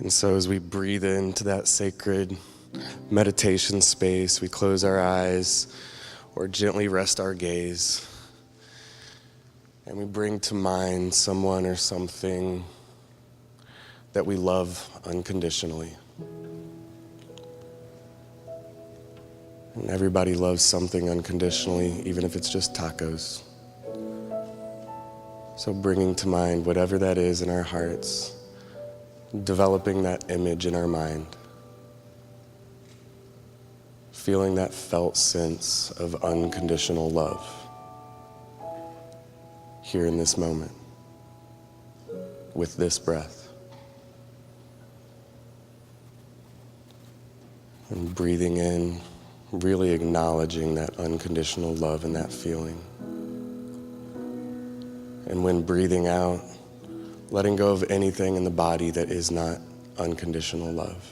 And so as we breathe into that sacred meditation space, we close our eyes or gently rest our gaze, and we bring to mind someone or something that we love unconditionally. And everybody loves something unconditionally, even if it's just tacos. So bringing to mind whatever that is in our hearts, developing that image in our mind, feeling that felt sense of unconditional love here in this moment with this breath. And breathing in, really acknowledging that unconditional love and that feeling. And when breathing out, letting go of anything in the body that is not unconditional love.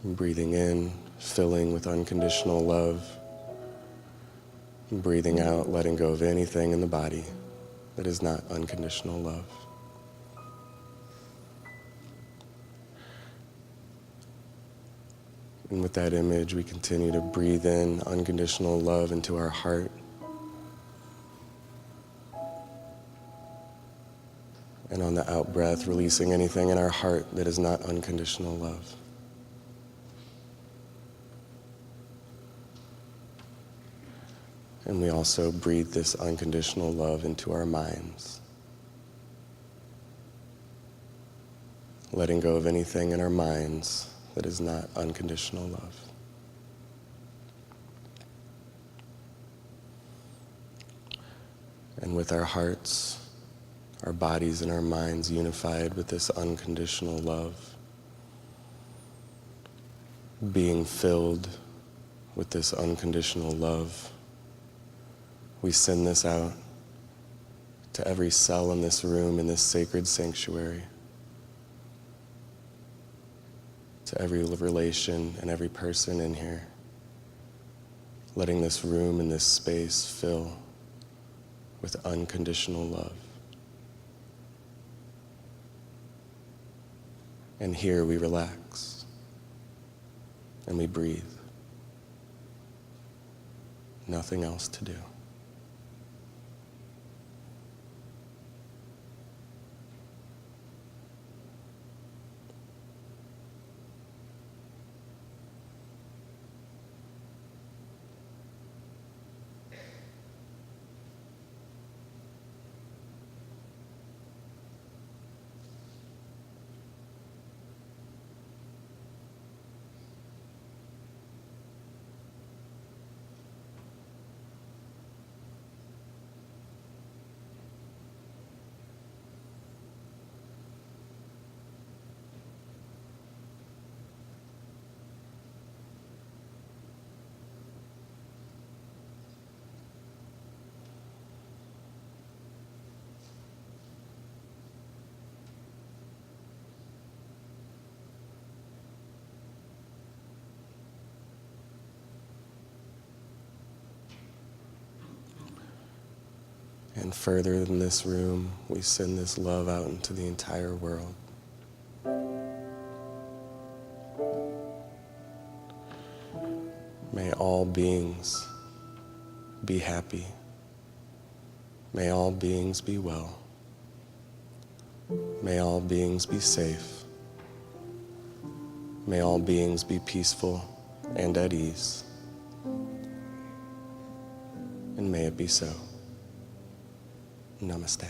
And breathing in, filling with unconditional love. And breathing out, letting go of anything in the body that is not unconditional love. And with that image, we continue to breathe in unconditional love into our heart. And on the out breath, releasing anything in our heart that is not unconditional love. And we also breathe this unconditional love into our minds. Letting go of anything in our minds that is not unconditional love. And with our hearts, our bodies, and our minds unified with this unconditional love, being filled with this unconditional love, we send this out to every cell in this room, in this sacred sanctuary, to every relation and every person in here, letting this room and this space fill with unconditional love. And here we relax and we breathe. Nothing else to do. And further than this room, we send this love out into the entire world. May all beings be happy. May all beings be well. May all beings be safe. May all beings be peaceful and at ease. And may it be so. Namaste.